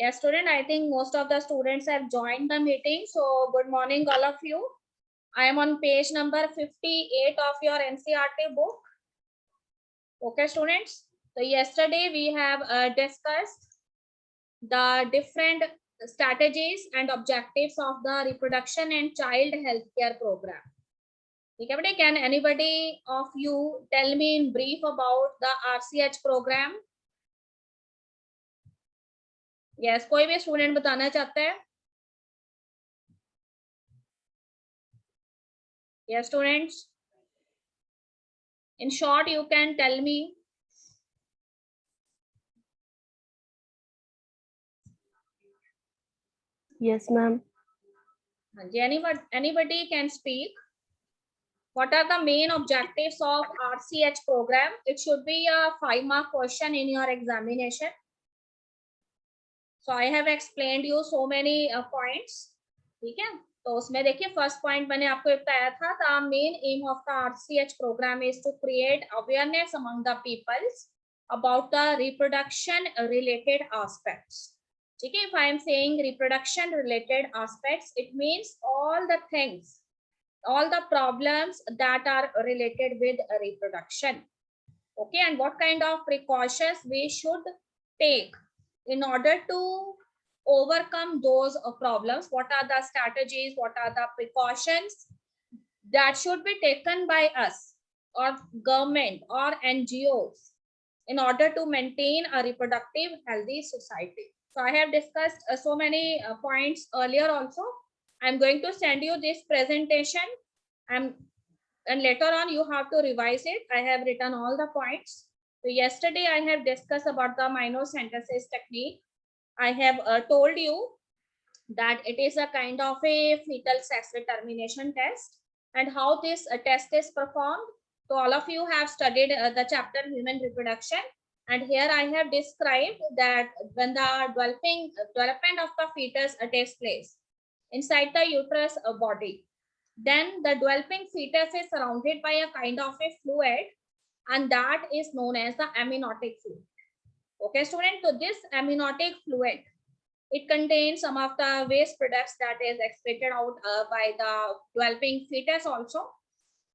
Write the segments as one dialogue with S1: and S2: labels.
S1: Yes, student, I think most of the students have joined the meeting. So good morning, all of you. I am on page number 58 of your NCERT book. Okay, students. So yesterday we have discussed the different strategies and objectives of the reproduction and child healthcare program. Okay, can anybody of you tell me in brief about the RCH program? Yes, कोई भी student बताना चाहता है? Yes, students. In short, you can tell me.
S2: Yes, ma'am.
S1: Anybody can speak. What are the main objectives of RCH program? It should be a 5-mark question in your examination. So I have explained you so many points. ठीक है? तो उसमें देखिए first point मैंने आपको बताया था. The main aim of the RCH program is to create awareness among the peoples about the reproduction related aspects. Okay, if I am saying reproduction related aspects, it means all the things, all the problems that are related with reproduction. Okay, and what kind of precautions we should take in order to overcome those problems. What are the strategies, what are the precautions that should be taken by us or government or NGOs in order to maintain a reproductive healthy society. So I have discussed so many points earlier also. I'm going to send you this presentation and later on you have to revise it. I have written all the points. So yesterday I have discussed about the amniocentesis technique. I have told you that it is a kind of a fetal sex determination test and how this test is performed. So all of you have studied the chapter human reproduction, and here I have described that when the development of the fetus takes place inside the uterus body, then the developing fetus is surrounded by a kind of a fluid, and that is known as the amniotic fluid. Okay, student, so this amniotic fluid, it contains some of the waste products that is excreted out by the developing fetus also.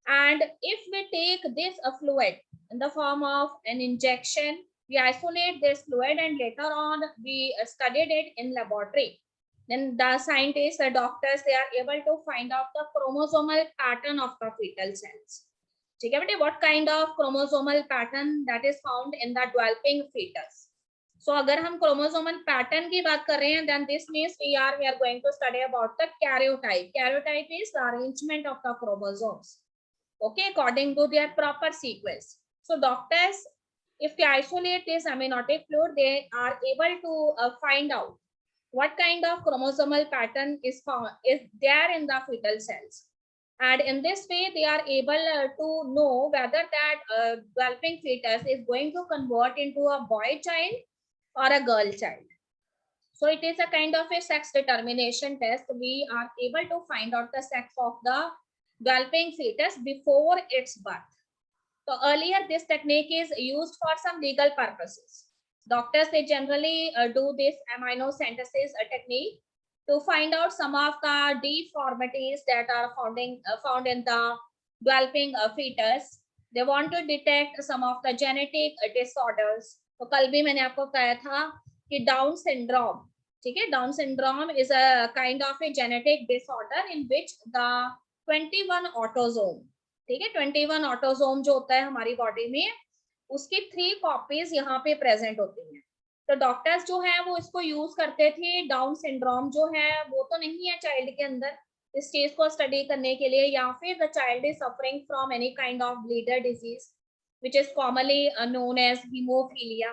S1: And if we take this fluid in the form of an injection, we isolate this fluid and later on we studied it in laboratory. Then the scientists, the doctors, they are able to find out the chromosomal pattern of the fetal cells. Okay, what kind of chromosomal pattern that is found in the developing fetus? So अगर हम chromosomal pattern की बात कर रहे हैं, then this means we are going to study about the karyotype. Karyotype is the arrangement of the chromosomes. Okay, according to their proper sequence. So doctors, if they isolate this amniotic fluid, they are able to find out what kind of chromosomal pattern is there in the fetal cells. And in this way, they are able to know whether that developing fetus is going to convert into a boy child or a girl child. So it is a kind of a sex determination test. We are able to find out the sex of the developing fetus before its birth. So earlier this technique is used for some legal purposes. Doctors, they generally do this amniocentesis technique to find out some of the deformities that are found in the developing fetus. They want to detect some of the genetic disorders. तो कल भी मैंने आपको कहा था कि down syndrome, ठीक है, down syndrome is a kind of a genetic disorder in which the 21 autosome, ठीक है, 21 ऑटोसोम जो होता है हमारी बॉडी में, उसकी 3 कॉपीज यहाँ पे प्रेजेंट होती हैं. तो डॉक्टर्स जो है वो इसको यूज करते थे. डाउन सिंड्रोम जो है वो तो नहीं है चाइल्ड के अंदर, इस चीज को स्टडी करने के लिए, या फिर the child is suffering from any kind of bleeder disease which is commonly known as hemophilia.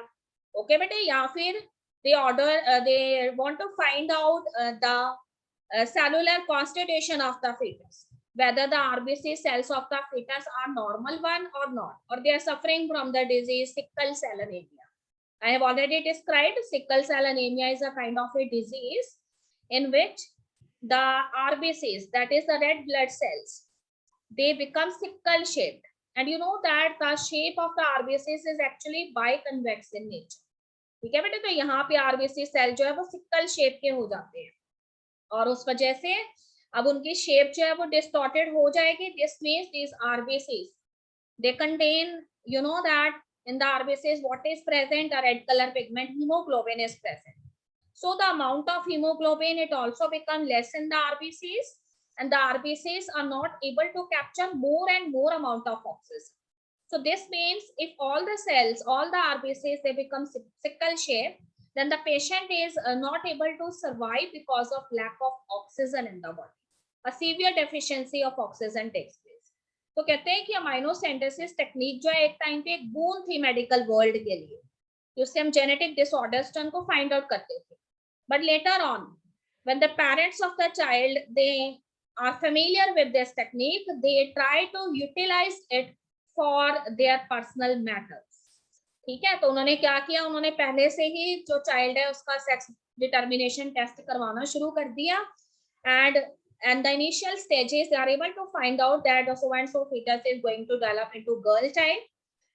S1: Okay, बेटे, या फिर they want to find out the cellular constitution of the fetus, whether the RBC cells of the fetus are normal one or not, or they are suffering from the disease sickle cell anemia. I have already described sickle cell anemia is a kind of a disease in which the RBCs, that is the red blood cells, they become sickle shaped. And you know that the shape of the RBCs is actually biconvex in nature. ठीक है बेटे, तो यहाँ पे RBC cell जो है वो sickle shape के हो जाते हैं और उस वजह से अब उनकी शेप जो है वो डिस्टॉर्टेड हो जाएगी. This means these RBCs they contain, you know that in the RBCs what is present, a red color pigment hemoglobin is present. So the amount of hemoglobin it also become less in the RBCs, and the RBCs are not able to capture more and more amount of oxygen. So this means if all the cells, all the RBCs, they become sickle shape, then the patient is not able to survive because of lack of oxygen in the body. A severe deficiency of oxygen takes place. तो कहते हैं कि amino synthesis technique जो है एक time पे एक बून थी मेडिकल वर्ल्ड के लिए, जिससे हम जेनेटिक डिसऑर्डर्स को फाइंड आउट करते थे. But later on, when the parents of the child they are familiar with this technique, they try to utilize it for their personal matters. ठीक है, तो उन्होंने क्या किया, उन्होंने पहले से ही जो चाइल्ड है उसका सेक्स डिटर्मिनेशन टेस्ट करवाना शुरू कर दिया. And the initial stages they are able to find out that the so and so fetus is going to develop into girl child.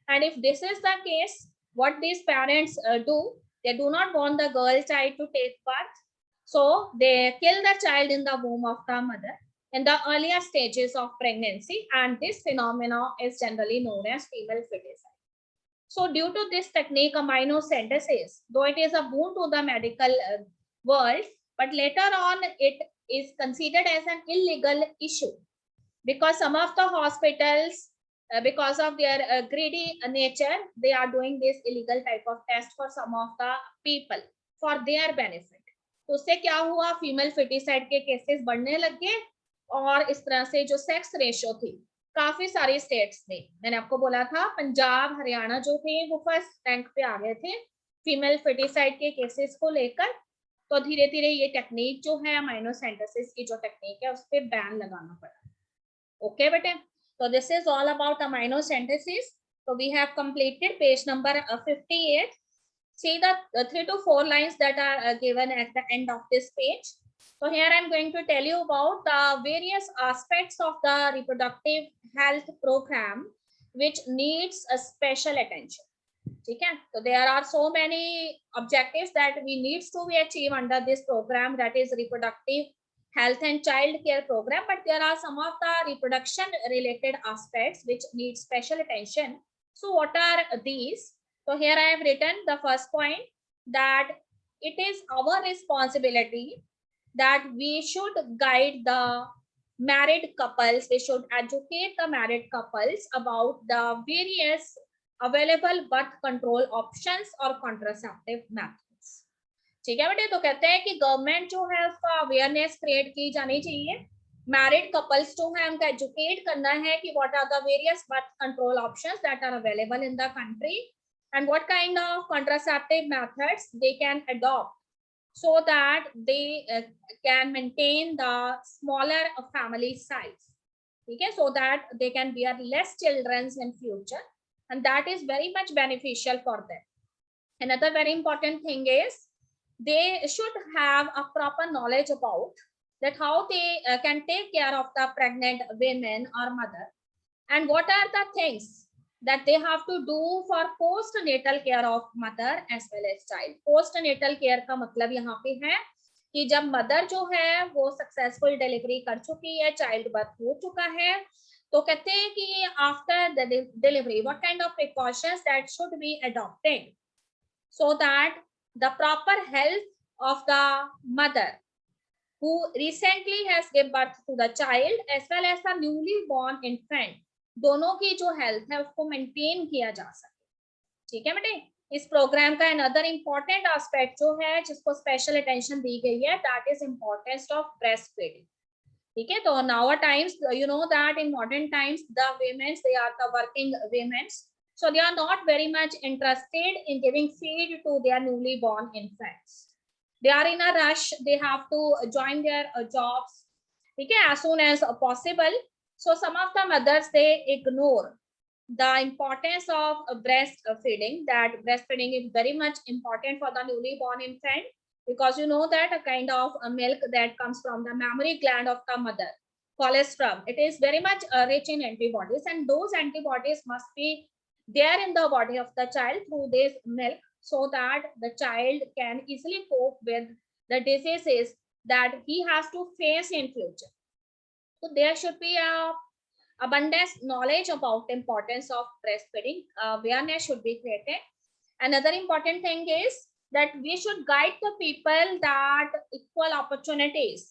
S1: And if this is the case, what these parents do, they do not want the girl child to take birth, so they kill the child in the womb of the mother in the earlier stages of pregnancy, and this phenomenon is generally known as female feticide. So due to this technique, amino synthesis, though it is a boon to the medical world, but later on it is considered as an illegal issue because some of the hospitals, because of their greedy nature, they are doing this illegal type of test for some of the people for their benefit. तो उससे क्या हुआ, female foeticide के cases बढ़ने लग गए और इस तरह से जो सेक्स रेशियो थी काफी सारी स्टेट्स में, मैंने आपको बोला था पंजाब हरियाणा जो थे वो फर्स्ट रैंक पे आ गए थे फीमेल फेटिसाइड के केसेस को लेकर. तो धीरे धीरे ये टेक्निक जो है अमाइनो सिंथेसिस की जो टेक्निक है उस पर बैन लगाना पड़ा. Okay, bete. So this is all about amino synthesis. So we have completed page number 58. See the 3 to 4 lines that are given at the end of this page. So here I am going to tell you about the various aspects of the reproductive health program which needs a special attention. Okay, so there are so many objectives that we needs to be achieved under this program, that is reproductive health and child care program, but there are some of the reproduction related aspects which need special attention. So what are these? So here I have written the first point, that it is our responsibility that we should guide the married couples, we should educate the married couples about the various available birth control options or contraceptive methods. ठीक है बेटे, तो कहते हैं कि government जो है उसका अवेयरनेस क्रिएट की जानी चाहिए, मैरिड कपल्स जो है उनका एजुकेट करना है कि what are the various birth control options that are available in the country and what kind of contraceptive methods they can adopt so that they can maintain the smaller family size. ठीक है, so that they can bear less children in future, and that is very much beneficial for them. Another very important thing is they should have a proper knowledge about that how they can take care of the pregnant women or mother, and what are the things that they have to do for postnatal care of mother as well as child. Postnatal care का मतलब यहाँ पे है कि जब mother जो है वो सक्सेसफुल डिलीवरी कर चुकी है, चाइल्ड बर्थ हो चुका है, तो कहते हैं कि after the delivery what kind of precautions that should be adopted so that the proper health of the mother who recently has given birth to the child as well as the newly born infant, दोनों की जो health है उसको maintain किया जा सके. ठीक है बेटे, इस प्रोग्राम का अनदर इम्पोर्टेंट एस्पेक्ट जो है जिसको स्पेशल अटेंशन दी गई है, that is importance of breast feeding. ठीक है, तो now times you know that in modern times the women they are the working women, so they are not very much interested in giving feed to their newly born infants. They are in a rush, they have to join their jobs, okay, as soon as possible. So some of the mothers they ignore the importance of breastfeeding, that breastfeeding is very much important for the newly born infant, because you know that a kind of milk that comes from the mammary gland of the mother, colostrum, it is very much rich in antibodies, and those antibodies must be there in the body of the child through this milk. so that the child can easily cope with the diseases that he has to face in future. So there should be a abundance knowledge about importance of breastfeeding. Awareness should be created. Another important thing is that we should guide the people that equal opportunities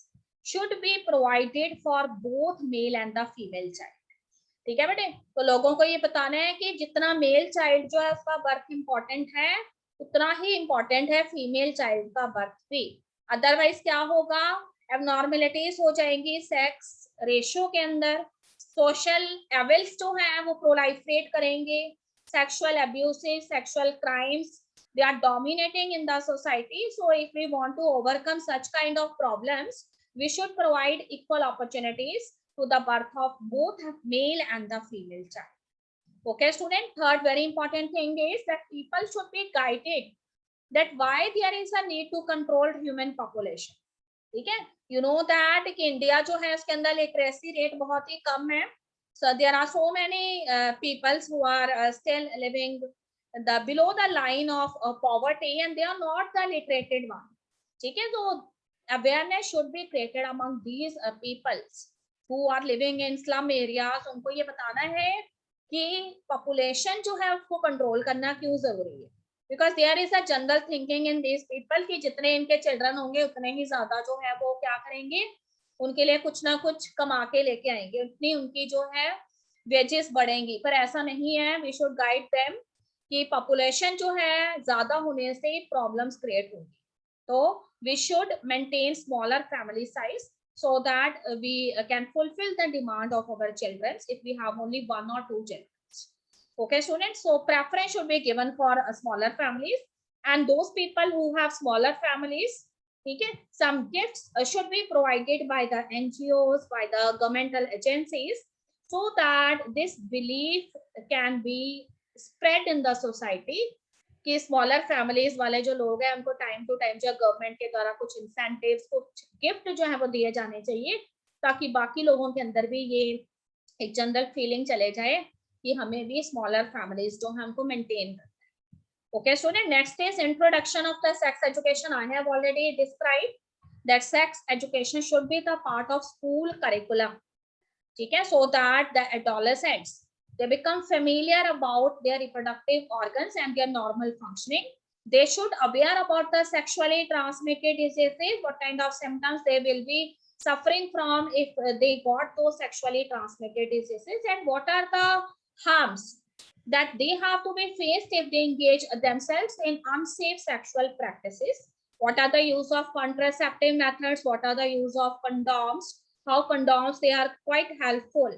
S1: should be provided for both male and the female child. ठीक है बेटे, तो लोगों को ये बताना है कि जितना मेल चाइल्ड जो है उसका बर्थ इंपॉर्टेंट है, उतना ही इंपॉर्टेंट है फीमेल चाइल्ड का बर्थ भी. अदरवाइज क्या होगा, एबनॉर्मेलिटीज हो जाएंगी सेक्स रेशियो के अंदर, सोशल एविल्स जो है वो प्रोलाइफरेट करेंगे, sexual abuses, sexual crimes, they are dominating in the society. So if we want to overcome such kind of problems, we should provide equal opportunities to the birth of both male and the female child. Okay, student. Third very important thing is that people should be guided that why there is a need to control human population. ठीक है, you know that कि India जो है उसके अंदर literacy rate बहुत ही कम है. So there are so many people who are still living below the line of poverty, and they are not the literated one. ठीक है, so awareness should be created among these peoples who are living in slum areas. उनको ये बताना है कि population जो है उसको control करना क्यों जरूरी है. Because there is a general thinking in these people कि जितने इनके children होंगे उतने ही ज्यादा जो है वो क्या करेंगे, उनके लिए कुछ ना कुछ कमा के लेके आएंगे, उतनी उनकी जो है वेजेस बढ़ेंगी. पर ऐसा नहीं है. वी शुड गाइड देम कि पॉपुलेशन जो है ज्यादा होने से प्रॉब्लम्स क्रिएट होंगी. तो we should maintain smaller family size so that we can fulfill the demand of our children if we have only 1 or 2 children. Okay, students. So preference should be given for smaller families, and those people who have smaller families, okay, some gifts should be provided by the NGOs, by the governmental agencies, so that this belief can be spread in the society कि smaller families वाले जो लोग हैं उनको time to time जो government के द्वारा कुछ इंसेंटिव्स, कुछ गिफ्ट जो है वो दिए जाने चाहिए, ताकि बाकी लोगों के अंदर भी ये एक जनरल फीलिंग चले जाए कि हमें भी स्मॉलर फैमिलीज जो है हमको मेंटेन करना है. Okay student, next is introduction of the sex education. I have already described that sex education should be the part of school curriculum. ठीक है, so that the adolescents they become familiar about their reproductive organs and their normal functioning. They should aware about the sexually transmitted diseases, what kind of symptoms they will be suffering from if they got those sexually transmitted diseases, and what are the harms that they have to be faced if they engage themselves in unsafe sexual practices. What are the use of contraceptive methods, what are the use of condoms, how condoms they are quite helpful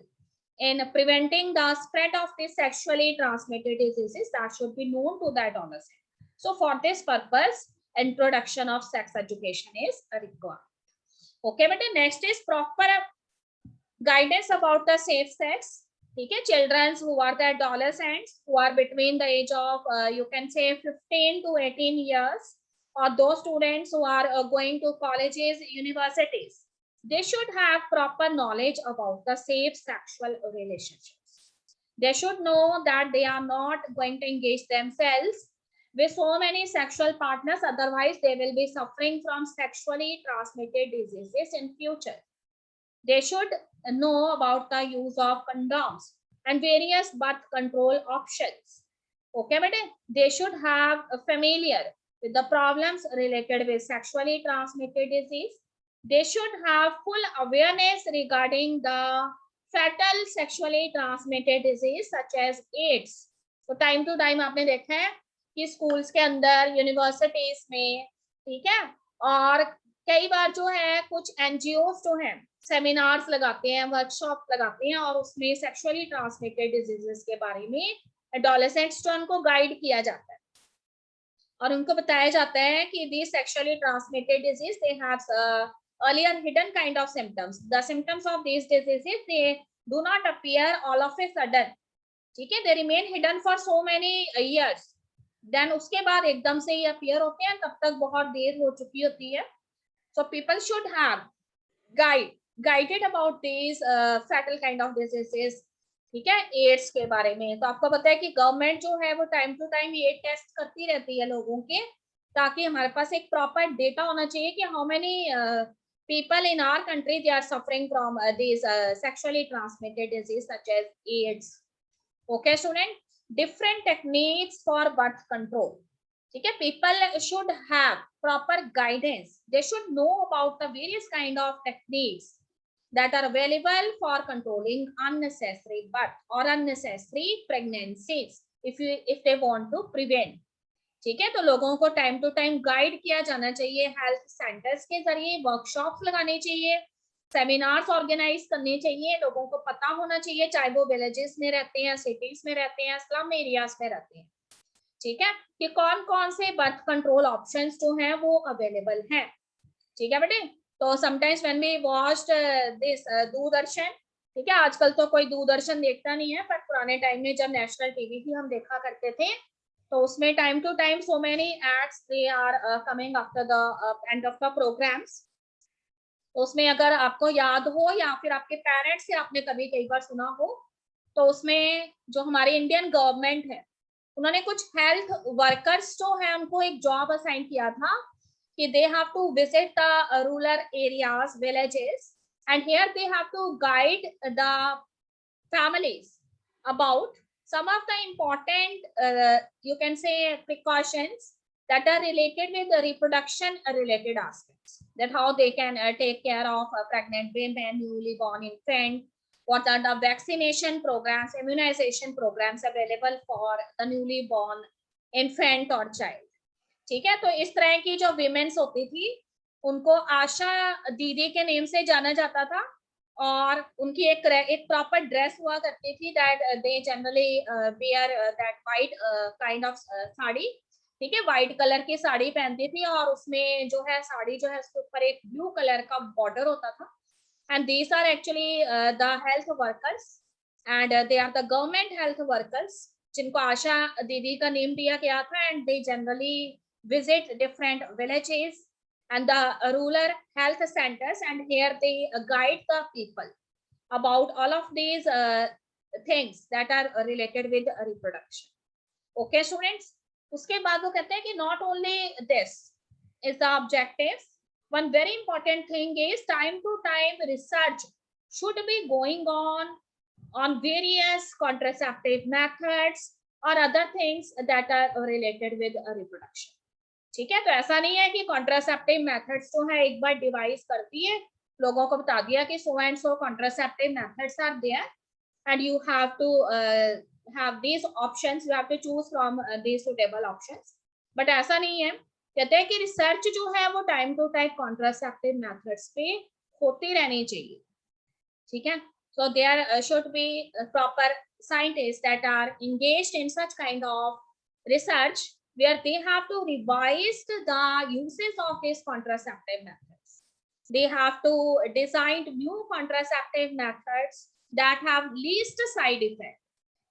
S1: in preventing the spread of these sexually transmitted diseases, that should be known to the adolescent. So for this purpose, introduction of sex education is required. Okay, but next is proper guidance about the safe sex. Okay, children who are the adolescents who are between the age of you can say 15 to 18 years, or those students who are going to colleges, universities, they should have proper knowledge about the safe sexual relationships. They should know that they are not going to engage themselves with so many sexual partners, otherwise they will be suffering from sexually transmitted diseases in future. They should know about the use of condoms and various birth control options. Okay, but they should have familiar with the problems related with sexually transmitted disease. They should have full awareness regarding the fatal sexually transmitted disease such as AIDS. तो time to time आपने देखा है कि schools के अंदर, universities में, ठीक है, और कई बार जो है कुछ एनजीओस जो हैं सेमिनार्स लगाते हैं, वर्कशॉप लगाते हैं, और उसमें सेक्सुअली ट्रांसमिटेड डिजीजेस के बारे में एडोलेसेंट्स जो उनको गाइड किया जाता है और उनको बताया जाता है कि these sexually transmitted disease they have earlier hidden kind of symptoms. The symptoms of these diseases they do not appear all of a sudden. ठीक है, they remain hidden for so many years. Then उसके बाद एकदम से ये appear होते हैं, तब तक बहुत देर हो चुकी होती है. So people should have guided about these fatal kind of diseases, ठीक है, एड्स के बारे में। तो आपको पता है कि गवर्नमेंट जो है वो टाइम टू टाइम ये टेस्ट करती रहती है लोगों के, ताकि हमारे पास एक प्रॉपर डेटा होना चाहिए कि how many people in our country they are suffering from these sexually transmitted disease such as AIDS. Okay student, different techniques for birth control. ठीक है, people should have proper guidance, they should know about the various kind of techniques that are available for controlling unnecessary birth or unnecessary pregnancies if they want to prevent. ठीक है, तो लोगों को time to time guide किया जाना चाहिए, health centres के जरिए वर्कशॉप्स लगाने चाहिए, सेमिनार्स ऑर्गेनाइज करने चाहिए, लोगों को पता होना चाहिए, चाहे वो विलेजेस में रहते हैं, सिटीज में रहते हैं, स्लम एरियाज में रहते हैं। ठीक है, कि कौन कौन से बर्थ कंट्रोल ऑप्शंस जो हैं वो अवेलेबल हैं। ठीक है बेटे, तो sometimes when we watched this Doordarshan, ठीक है, आजकल तो कोई दूरदर्शन देखता नहीं है, पर पुराने टाइम में जब नेशनल टीवी थी हम देखा करते थे, तो उसमें time to time so many ads they are coming after the end of the programs. तो उसमें अगर आपको याद हो या फिर आपके पेरेंट्स से आपने कभी कई बार सुना हो, तो उसमें जो हमारी इंडियन गवर्नमेंट है उन्होंने कुछ हेल्थ वर्कर्स जो है उनको एक जॉब असाइन किया था कि they have to visit the rural areas, villages, and here they have to guide the families about some of the important you can say precautions that are related with the reproduction related aspects, that how they can take care of pregnant women, newly born infant, what are the vaccination programs, immunization programs available for the newly born infant or child. ठीक है, तो इस तरह की जो women's होती थी उनको आशा दीदी के नेम से जाना जाता था, और उनकी एक प्रॉपर ड्रेस हुआ करती थी that they generally wear that white kind of sari. ठीक है, व्हाइट कलर की साड़ी पहनती थी और उसमें जो है साड़ी जो है उसके ऊपर एक ब्लू कलर का बॉर्डर होता था, and these are actually the health workers, and they are the government health workers जिनको आशा दीदी का नेम दिया गया था, and they generally visit different villages and the rural health centers, and here they guide the people about all of these things that are related with reproduction. Okay students, उसके बाद वो कहते हैं कि not only this is the objective, one very important thing is time to time research should be going on various contraceptive methods or other things that are related with reproduction. ठीक है, तो ऐसा नहीं है कि कॉन्ट्रासेप्टिव मेथड्स जो है एक बार डिवाइस करती है, लोगों को बता दिया कि so and so contraceptive methods are there and you have to have these options, you have to choose from these suitable options, but ऐसा नहीं है। कहते हैं कि रिसर्च जो है वो time to time contraceptive methods पे होती रहनी चाहिए। ठीक है, so there should be proper scientist that are engaged in such kind of research where they have to revise the uses of these contraceptive methods. They have to design new contraceptive methods that have least side effect.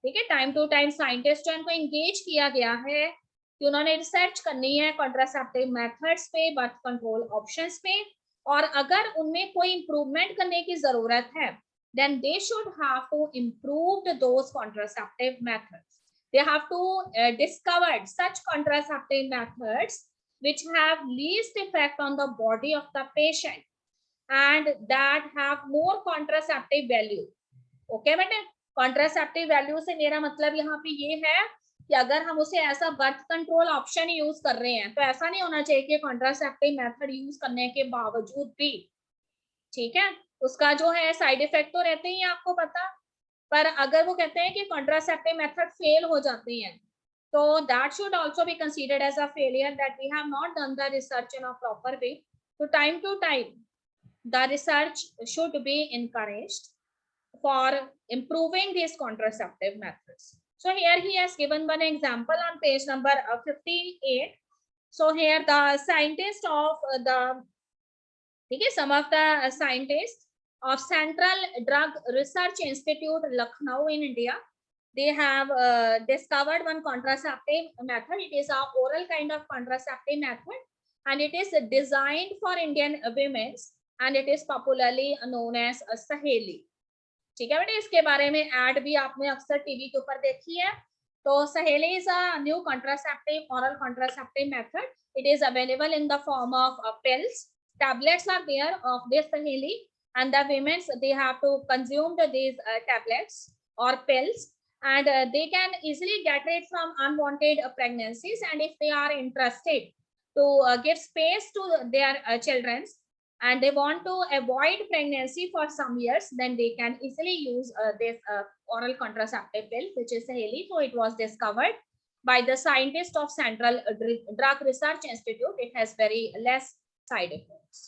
S1: ठीक है, time to time scientist को engage किया गया है कि उन्होंने research करनी है कॉन्ट्रासेप्टिव मेथड्स पे, बर्थ कंट्रोल ऑप्शंस पे, और अगर उनमें कोई इंप्रूवमेंट करने की जरूरत है then they should have to improve those contraceptive methods. They have to discover such contraceptive methods which have least effect on the body of the patient and that have more contraceptive value. Okay बेटे, contraceptive value से मेरा मतलब यहाँ पे ये है कि अगर हम उसे ऐसा बर्थ कंट्रोल ऑप्शन यूज कर रहे हैं तो ऐसा नहीं होना चाहिए कि कॉन्ट्रासेप्टिव मेथड यूज करने के बावजूद भी, ठीक है, उसका जो है साइड इफेक्ट तो रहते ही आपको पता, पर अगर वो कहते हैं कि कॉन्ट्रासेप्टिव मेथड फेल हो जाते हैं तो that should also be considered as a failure, that we have not done the research in a proper way. तो time to time the research should be encouraged for improving these contraceptive methods. So here he has given one example on page number 58. So here the scientist of the, okay, some of the scientists of Central Drug Research Institute, Lucknow in India, they have discovered one contraceptive method. It is a oral kind of contraceptive method, and it is designed for Indian women, and it is popularly known as Saheli. ठीक है बेटे, इसके बारे में add भी आपने अक्सर TV के ऊपर देखी है। तो सहेली is a new contraceptive oral contraceptive method. It is available in the form of pills. Tablets are there of this saheli, and the women they have to consume these tablets or pills, and they can easily get it from unwanted pregnancies. And if they are interested to give space to their children, and they want to avoid pregnancy for some years, then they can easily use this oral contraceptive pill, which is Saheli. So it was discovered by the scientist of Central Drug Research Institute. It has very less side effects.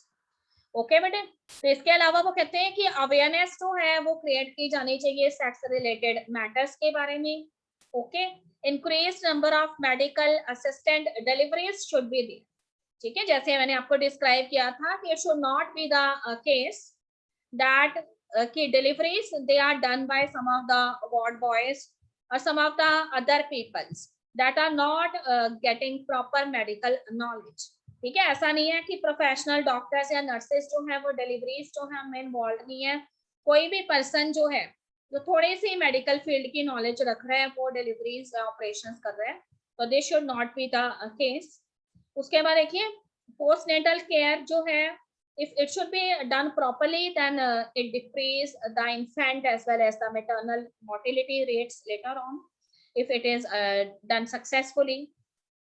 S1: Okay बेटे, तो इसके अलावा वो कहते हैं कि awareness जो है वो क्रिएट की जानी चाहिए सेक्स रिलेटेड मैटर्स के बारे में. Okay, increase number of medical assistant deliveries should be there. ठीक है, जैसे मैंने आपको डिस्क्राइब किया था कि it should not be the case that कि deliveries they are done by some of the ward boys और some of the other peoples that are not getting proper medical knowledge. ठीक है, ऐसा नहीं है कि प्रोफेशनल डॉक्टर्स या nurses जो है वो डिलीवरीज जो है उनमें इन्वॉल्व नहीं है. कोई भी पर्सन जो है जो थोड़ी सी मेडिकल फील्ड की नॉलेज रख रहे हैं वो डिलीवरीज ऑपरेशंस कर रहे हैं, तो this should not be the case. उसके बाद देखिए पोस्टनेटल केयर जो है, if it should be done properly, then it decrease the infant as well as the maternal mortality rates later on if it is done successfully.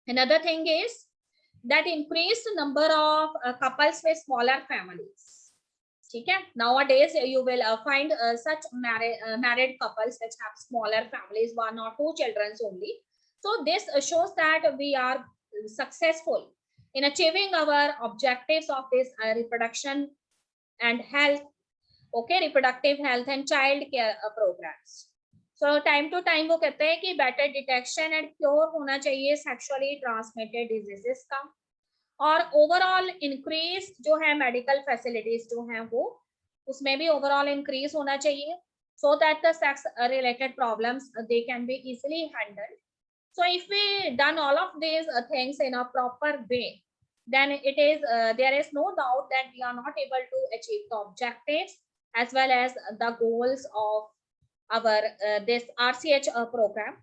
S1: Another thing is that increased number of couples with smaller families. ठीक है, nowadays you will find such married couples which have smaller families, 1 or 2 children only. So this shows that we are successful in achieving our objectives of this reproduction and health. Okay, reproductive health and child care programs. So time to time वो कहते हैं कि better detection and cure होना चाहिए sexually transmitted diseases का, और overall increase जो है मेडिकल फैसिलिटीज जो हैं वो उसमें भी ओवरऑल इंक्रीज होना चाहिए, so that the sex related problems they can be easily handled. So if we done all of these things in a proper way, then it is there is no doubt that we are not able to achieve the objectives as well as the goals of our this RCH program.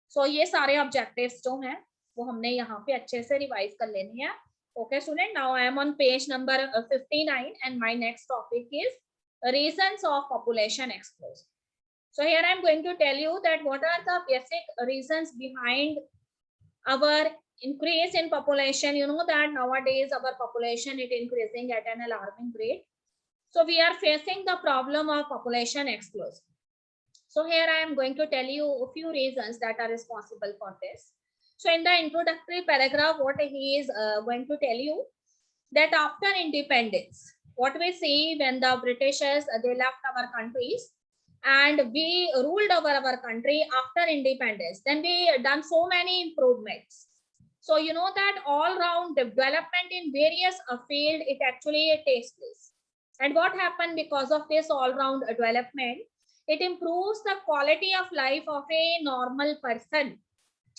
S1: So ये सारे objectives जो हैं वो हमने यहाँ पे अच्छे से रिवाइज कर लेनी है. Okay student, now I am on page number 59 and my next topic is reasons of population explosion. So here I am going to tell you that what are the basic reasons behind our increase in population. You know that nowadays our population is increasing at an alarming rate. So we are facing the problem of population explosion. So here I am going to tell you a few reasons that are responsible for this. So in the introductory paragraph, what he is going to tell you that after independence, what we see when the Britishers they left our countries and we ruled over our country after independence, then we done so many improvements. So you know that all round development in various field it actually takes place. And what happened because of this all round development, it improves the quality of life of a normal person.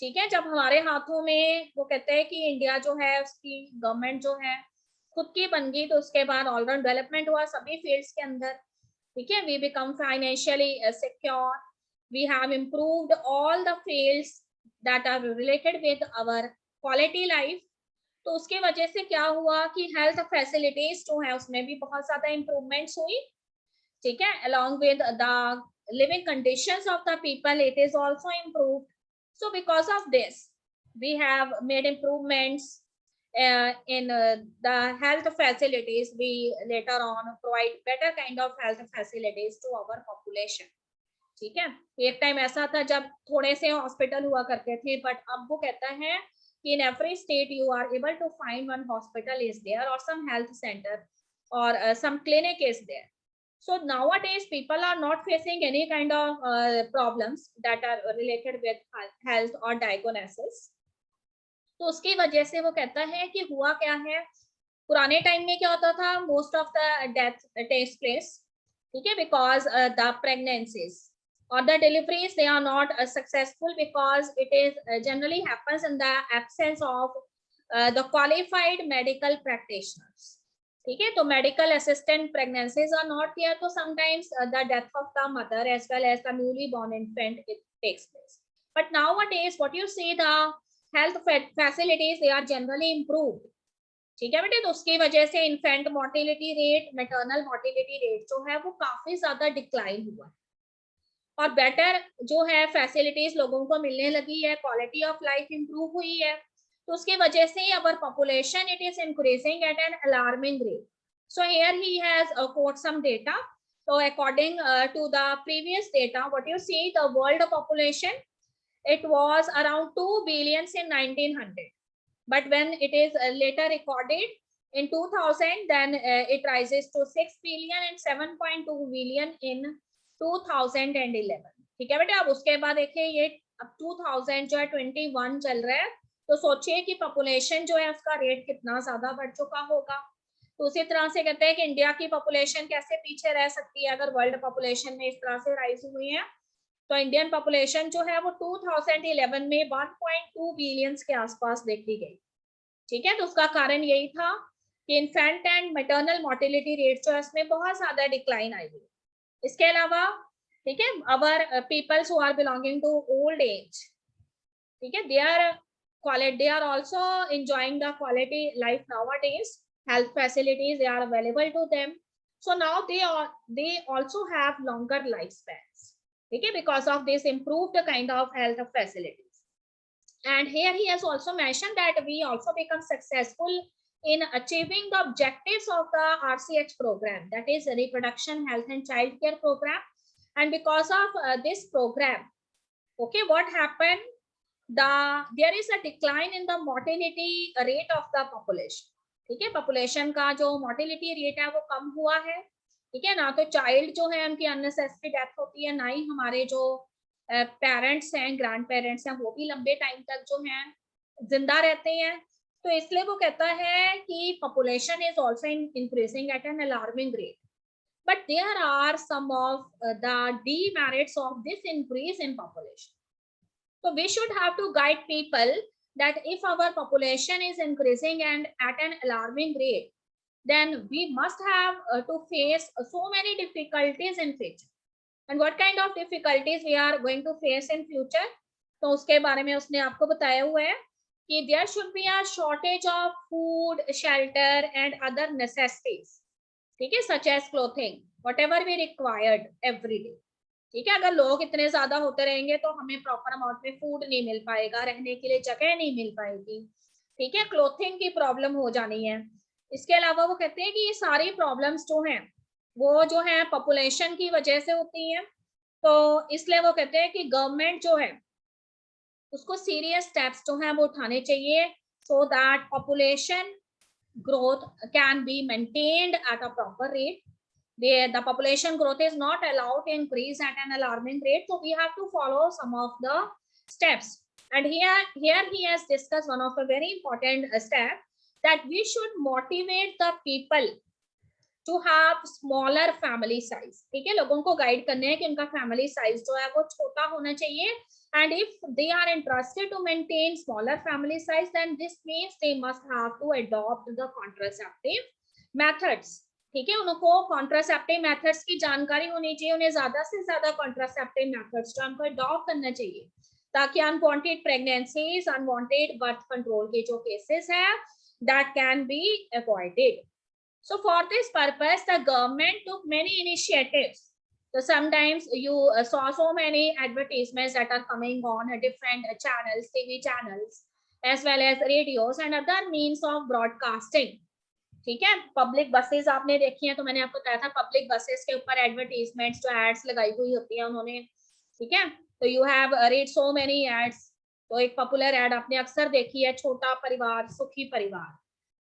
S1: ठीक है, जब हमारे हाथों में वो कहते हैं कि इंडिया जो है उसकी गवर्नमेंट जो है खुद की बन गई, तो उसके बाद ऑल राउंड डेवलपमेंट हुआ सभी फील्ड्स के अंदर. ठीक है, we become financially secure, we have improved all the fields that are related with our quality life. तो उसकी वजह से क्या हुआ कि हेल्थ फैसिलिटीज जो है उसमें भी बहुत ज्यादा इम्प्रूवमेंट्स हुई. ठीक है, along with the living conditions of the people, it is also improved. So because of this, we have made improvements in the health facilities. We later on provide better kind of health facilities to our population. ठीक है, एक time ऐसा था जब थोड़े से hospital हुआ करते थे, बट अब वो कहता है कि in every state you are able to find one hospital is there or some health center or some clinic is there. So nowadays people are not facing any kind of problems that are related with health or diagnosis. तो उसकी वजह से वो कहता है कि हुआ क्या है, पुराने टाइम में क्या होता था, most of the death takes place. ठीक है, because the pregnancies or the deliveries they are not successful because it is generally happens in the absence of the qualified medical practitioners. ठीक है, तो medical assistant pregnancies are not there, तो sometimes the death of the mother as well as the newly born infant it takes place. But nowadays what you see, the health facilities they are generally improved. ठीक है बेटे, तो उसकी वजह से infant mortality rate, maternal mortality rate जो है वो काफी ज्यादा डिक्लाइन हुआ है और बेटर जो है फैसिलिटीज लोगों को मिलने लगी है, क्वालिटी ऑफ लाइफ इंप्रूव हुई है. तो उसकी वजह से our population it is increasing at an alarming rate. So here he has quote some data. So according to the previous data, what you see, the world population, it was around 2 billions in 1900. But when it is later recorded in 2000, then it rises to 6 billion and 7.2 billion in 2011. ठीक है बेटा, अब उसके बाद देखिए ये अब 2000 जो है 21 चल रहा है, तो सोचिए कि पॉपुलेशन जो है उसका रेट कितना ज्यादा बढ़ चुका होगा. तो उसी तरह से कहते हैं कि इंडिया की पॉपुलेशन कैसे पीछे रह सकती है अगर वर्ल्ड पॉपुलेशन में इस तरह से राइज हुई है. तो इंडियन पॉपुलेशन जो है वो 2011 में 1.2 बिलियंस के आसपास देखी गई. ठीक है, तो उसका कारण यही था कि infant and maternal mortality rate जो है उसमें बहुत ज्यादा डिक्लाइन आई हुई. इसके अलावा ठीक है, our peoples who are belonging to old age, ठीक है, they are also enjoying the quality life nowadays. Health facilities, they are available to them, so now they also have longer lifespans. Okay, because of this improved kind of health facilities. And here he has also mentioned that we also become successful in achieving the objectives of the RCH program, that is reproduction health and child care program. And because of this program, okay, what happened, there is a decline in the mortality rate of the population. ठीक है, population का जो mortality rate है वो कम हुआ है. ठीक है ना, तो चाइल्ड जो है उनकी अननेसेसरी डेथ होती है, ना ही हमारे जो पेरेंट्स हैं, ग्रैंड पेरेंट्स हैं, वो भी लंबे टाइम तक जो है जिंदा रहते हैं. तो इसलिए वो कहता है कि population is also increasing at an alarming rate. But there are some of the demerits of this increase in population. So we should have to guide people that if our population is increasing and at an alarming rate, then we must have to face so many difficulties in future. And what kind of difficulties we are going to face in future? तो उसके बारे में उसने आपको बताया हुआ है कि there should be a shortage of food, shelter and other necessities. ठीक है, such as clothing, whatever we required every day. ठीक है, अगर लोग इतने ज्यादा होते रहेंगे तो हमें प्रॉपर अमाउंट में फूड नहीं मिल पाएगा, रहने के लिए जगह नहीं मिल पाएगी. ठीक है, क्लोथिंग की प्रॉब्लम हो जानी है. इसके अलावा वो कहते हैं कि ये सारी प्रॉब्लम्स जो हैं वो जो है पॉपुलेशन की वजह से होती हैं. तो इसलिए वो कहते हैं कि गवर्नमेंट जो है उसको सीरियस स्टेप्स जो है वो उठाने चाहिए so that population growth can be maintained at a proper rate. The population growth is not allowed to increase at an alarming rate, so we have to follow some of the steps. And here he has discussed one of the very important step, that we should motivate the people to have smaller family size. ठीक है, लोगों को guide करने हैं कि उनका family size जो है वो छोटा होना चाहिए. And if they are interested to maintain smaller family size, then this means they must have to adopt the contraceptive methods. ठीक है, उनको कॉन्ट्रासेप्टिव मेथड्स की जानकारी होनी चाहिए, उन्हें ज्यादा से ज्यादा कॉन्ट्रासेप्टिव मेथड्स जो उनको अडॉप्ट करना चाहिए ताकि unwanted pregnancies, unwanted birth control के जो केसेस हैं that can be avoided. So for this purpose the government took many initiatives. So sometimes you saw so many advertisements that are coming on different channels, TV channels, as well as radios and other means of broadcasting. ठीक है, public buses आपने देखी हैं, तो मैंने आपको बताया था पब्लिक बसेस के ऊपर एडवर्टीजमेंट्स जो एड्स लगाई हुई होती है उन्होंने. ठीक है, तो you have read so many ads. तो एक पॉपुलर एड आपने अक्सर देखी है, छोटा परिवार सुखी परिवार.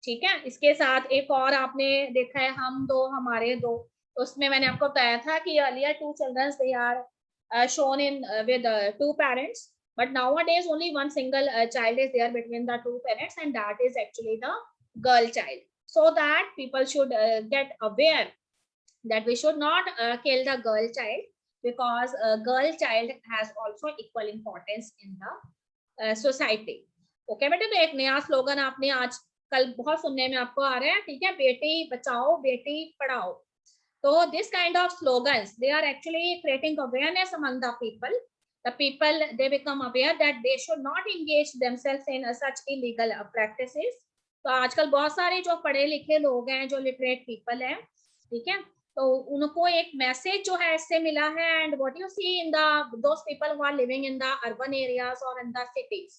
S1: ठीक है, इसके साथ एक और आपने देखा है, हम दो हमारे दो. उसमें मैंने आपको बताया था कि earlier 2 children they are shown in with 2 parents, but nowadays only one single child is there between the 2 parents, and that is actually the girl child. So that people should get aware that we should not kill the girl child, because girl child has also equal importance in the society. Okay बेटे, तो एक नया slogan आपने आज कल बहुत सुनने में आपको आ रहा है, ठीक है, Beti Bachao Beti Padhao. So this kind of slogans, they are actually creating awareness among the people. The people, they become aware that they should not engage themselves in such illegal practices. तो आजकल बहुत सारे जो पढ़े लिखे लोग हैं, जो लिटरेट पीपल हैं, ठीक है, तो उनको एक मैसेज जो है इससे मिला है. And what you see in the those people who are living in the urban areas और in the cities,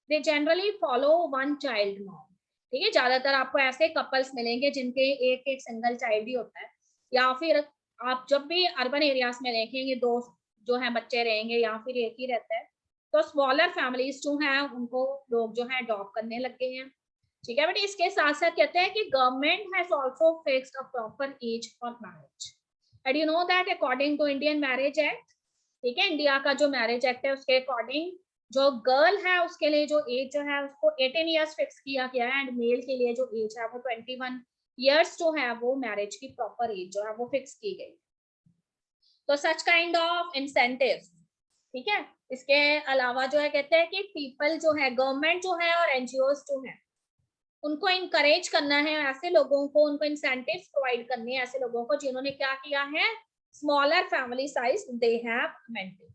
S1: they generally follow one child मॉम. ठीक है, ज्यादातर आपको ऐसे कपल्स मिलेंगे जिनके एक एक सिंगल चाइल्ड ही होता है, या फिर आप जब भी अर्बन एरियाज में देखेंगे दो जो है बच्चे रहेंगे या फिर एक ही रहता है. तो स्मॉलर फैमिलीज जो हैं उनको लोग जो है अडॉप्ट करने लग गए हैं. ठीक है, बट इसके साथ साथ कहते हैं कि government has also fixed a proper age for marriage. And you know that according to Indian marriage act, ठीक है, इंडिया का जो मैरिज एक्ट है उसके अकॉर्डिंग जो गर्ल है उसके लिए जो एज जो है उसको 18 इयर्स फिक्स किया गया है. एंड मेल के लिए जो एज है वो 21 years जो है वो मैरिज की प्रॉपर एज जो है वो फिक्स की गई. तो सच काइंड ऑफ इंसेंटिव, ठीक है. इसके अलावा जो है कहते हैं कि पीपल जो है, गवर्नमेंट जो है और एनजीओज जो है, उनको इनकरेज करना है ऐसे लोगों को, उनको इंसेंटिव्स प्रोवाइड करने हैं ऐसे लोगों को जिन्होंने क्या किया है, smaller family size they have maintain.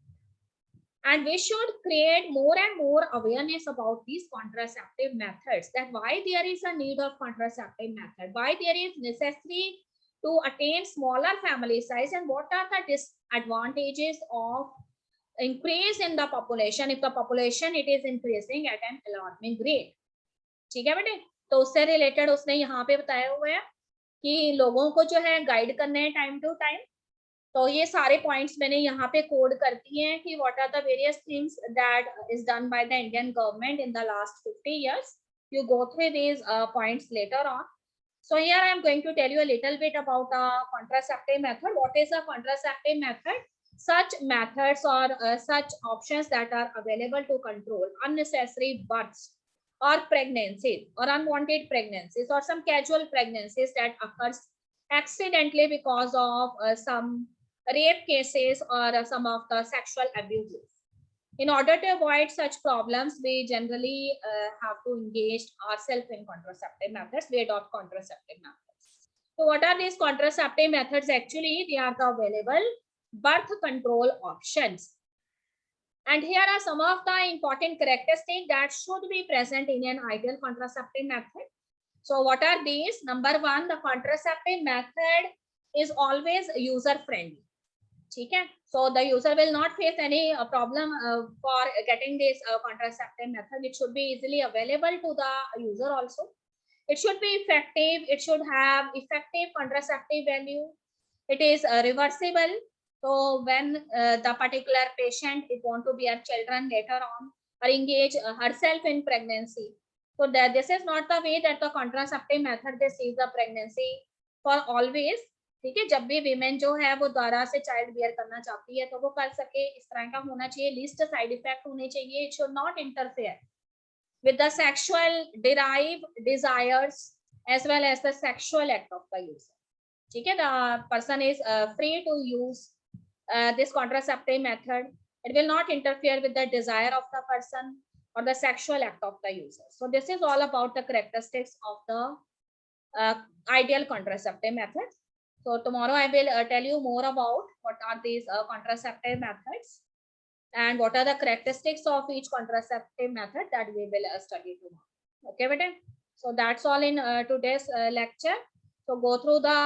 S1: And we should create more and more awareness about these contraceptive methods, that why there is a need of contraceptive method, why there is necessary to attain smaller family size, and what are the disadvantages of increase in the population if the population it is increasing at an alarming rate. ठीक है बेटे, तो उससे related उसने यहाँ पे बताया हुआ है कि लोगों को जो है गाइड करना है टाइम टू टाइम. तो ये सारे पॉइंट्स मैंने यहाँ पे कोड कर दिए हैं कि what are the various things that is done by the Indian government in the last 50 years. You go through these points later on. So here I am going to tell you a little bit about a contraceptive method. What is a contraceptive method? Such methods or such options that are available to control unnecessary births or pregnancies or unwanted pregnancies or some casual pregnancies that occurs accidentally because of some rape cases or some of the sexual abuses. In order to avoid such problems, we generally have to engage ourselves in contraceptive methods. We adopt contraceptive methods. So what are these contraceptive methods? Actually, they are the available birth control options. And here are some of the important characteristics that should be present in an ideal contraceptive method. So what are these? Number one, the contraceptive method is always user friendly. ठीक है, so the user will not face any problem for getting this contraceptive method. It should be easily available to the user also. It should be effective. It should have effective contraceptive value. It is reversible. So when the particular patient is want to bear children later on or engage herself in pregnancy, so that this is not the way that the contraceptive method they seize the pregnancy for always. ठीक है, जब भी women जो है वो दोबारा से child bear करना चाहती है तो वो कर सके, इस तरह का होना चाहिए. लीस्ट साइड इफेक्ट होने चाहिए. It should not interfere with the sexual derived desires as well as the sexual act of the user. ठीक है, the person is free to use this contraceptive method. It will not interfere with the desire of the person or the sexual act of the user. So this is all about the characteristics of the ideal contraceptive method. So tomorrow I will tell you more about what are these contraceptive methods and what are the characteristics of each contraceptive method that we will study tomorrow. Okay, beta? So that's all in today's lecture. So go through the